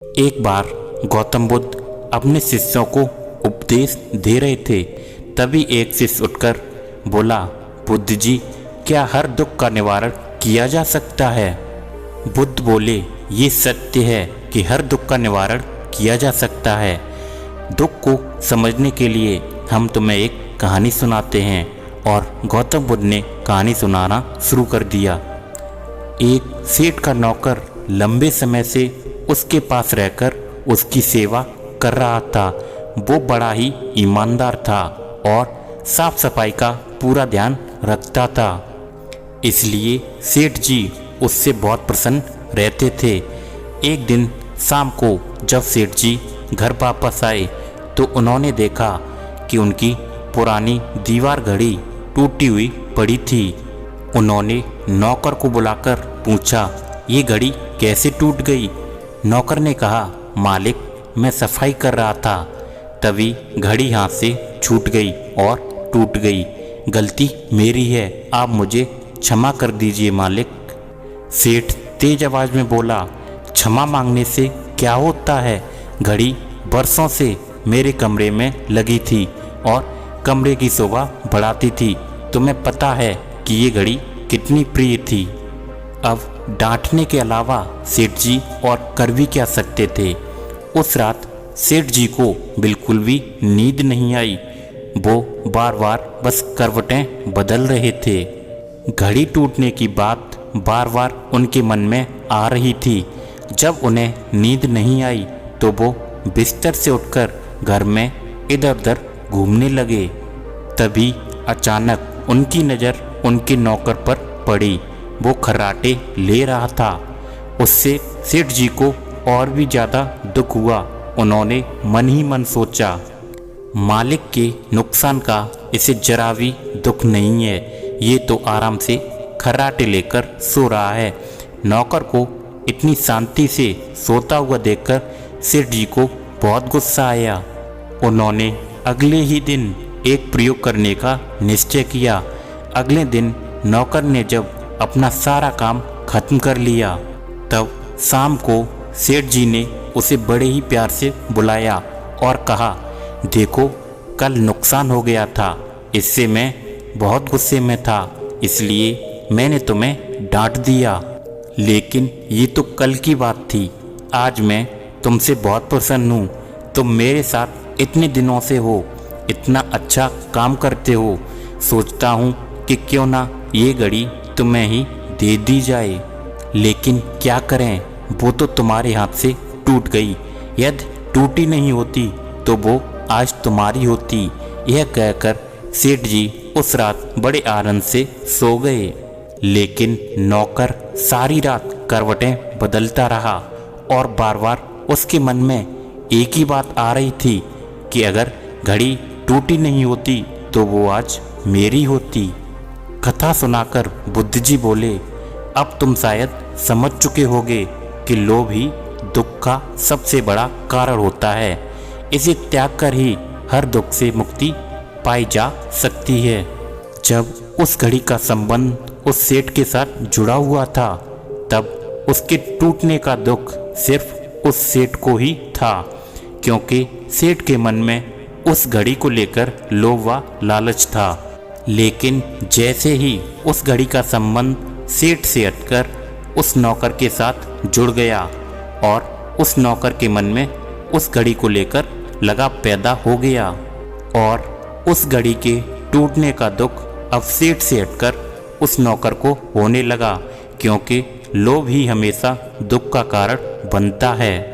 एक बार गौतम बुद्ध अपने शिष्यों को उपदेश दे रहे थे। तभी एक शिष्य उठकर बोला, बुद्ध जी, क्या हर दुख का निवारण किया जा सकता है? बुद्ध बोले, ये सत्य है कि हर दुख का निवारण किया जा सकता है। दुख को समझने के लिए हम तुम्हें एक कहानी सुनाते हैं। और गौतम बुद्ध ने कहानी सुनाना शुरू कर दिया। एक सेठ का नौकर लंबे समय से उसके पास रहकर उसकी सेवा कर रहा था। वो बड़ा ही ईमानदार था और साफ सफाई का पूरा ध्यान रखता था। इसलिए सेठ जी उससे बहुत प्रसन्न रहते थे। एक दिन शाम को जब सेठ जी घर वापस आए तो उन्होंने देखा कि उनकी पुरानी दीवार घड़ी टूटी हुई पड़ी थी। उन्होंने नौकर को बुलाकर पूछा, ये घड़ी कैसे टूट गई? नौकर ने कहा, मालिक, मैं सफाई कर रहा था, तभी घड़ी हाथ से छूट गई और टूट गई। गलती मेरी है, आप मुझे क्षमा कर दीजिए मालिक। सेठ तेज आवाज में बोला, क्षमा मांगने से क्या होता है? घड़ी बरसों से मेरे कमरे में लगी थी और कमरे की शोभा बढ़ाती थी। तुम्हें पता है कि ये घड़ी कितनी प्रिय थी। अब डांटने के अलावा सेठ जी और कर भी क्या सकते थे। उस रात सेठ जी को बिल्कुल भी नींद नहीं आई। वो बार बार बस करवटें बदल रहे थे। घड़ी टूटने की बात बार बार उनके मन में आ रही थी। जब उन्हें नींद नहीं आई तो वो बिस्तर से उठकर घर में इधर उधर घूमने लगे। तभी अचानक उनकी नज़र उनके नौकर पर पड़ी। वो खर्राटे ले रहा था। उससे सेठ जी को और भी ज़्यादा दुख हुआ। उन्होंने मन ही मन सोचा, मालिक के नुकसान का इसे जरा भी दुख नहीं है। ये तो आराम से खर्राटे लेकर सो रहा है। नौकर को इतनी शांति से सोता हुआ देखकर सेठ जी को बहुत गुस्सा आया। उन्होंने अगले ही दिन एक प्रयोग करने का निश्चय किया। अगले दिन नौकर ने जब अपना सारा काम खत्म कर लिया तब शाम को सेठ जी ने उसे बड़े ही प्यार से बुलाया और कहा, देखो, कल नुकसान हो गया था, इससे मैं बहुत गुस्से में था, इसलिए मैंने तुम्हें डांट दिया। लेकिन ये तो कल की बात थी। आज मैं तुमसे बहुत प्रसन्न हूँ। तुम मेरे साथ इतने दिनों से हो, इतना अच्छा काम करते हो। सोचता हूँ कि क्यों ना ये घड़ी तुम्हें ही दे दी जाए। लेकिन क्या करें, वो तो तुम्हारे हाथ से टूट गई। यदि टूटी नहीं होती तो वो आज तुम्हारी होती। यह कहकर सेठ जी उस रात बड़े आनंद से सो गए। लेकिन नौकर सारी रात करवटें बदलता रहा और बार बार उसके मन में एक ही बात आ रही थी कि अगर घड़ी टूटी नहीं होती तो वो आज मेरी होती। कथा सुनाकर बुद्ध जी बोले, अब तुम शायद समझ चुके होगे कि लोभ ही दुख का सबसे बड़ा कारण होता है। इसे त्याग कर ही हर दुख से मुक्ति पाई जा सकती है। जब उस घड़ी का संबंध उस सेठ के साथ जुड़ा हुआ था तब उसके टूटने का दुख सिर्फ उस सेठ को ही था, क्योंकि सेठ के मन में उस घड़ी को लेकर लोभ व लालच था। लेकिन जैसे ही उस घड़ी का संबंध सेठ से हटकर उस नौकर के साथ जुड़ गया और उस नौकर के मन में उस घड़ी को लेकर लगाव पैदा हो गया और उस घड़ी के टूटने का दुख अब सेठ से हटकर उस नौकर को होने लगा, क्योंकि लोभ ही हमेशा दुख का कारण बनता है।